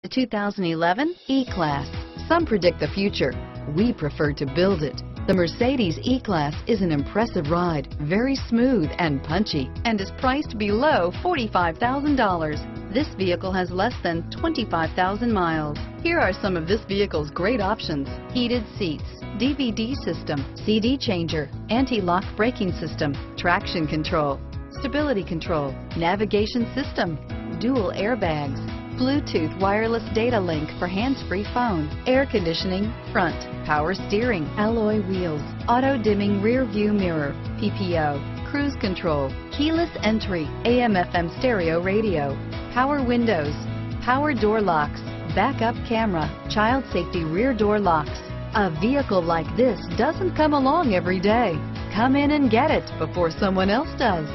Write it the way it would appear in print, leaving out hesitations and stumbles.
The 2011 E-Class. Some predict the future. We prefer to build it. The Mercedes E-Class is an impressive ride, very smooth and punchy, and is priced below $45,000. This vehicle has less than 25,000 miles. Here are some of this vehicle's great options: heated seats, DVD system, CD changer, anti-lock braking system, traction control, stability control, navigation system, dual airbags, Bluetooth wireless data link for hands-free phone, air conditioning, front, power steering, alloy wheels, auto-dimming rear view mirror, PPO, cruise control, keyless entry, AM/FM stereo radio, power windows, power door locks, backup camera, child safety rear door locks. A vehicle like this doesn't come along every day. Come in and get it before someone else does.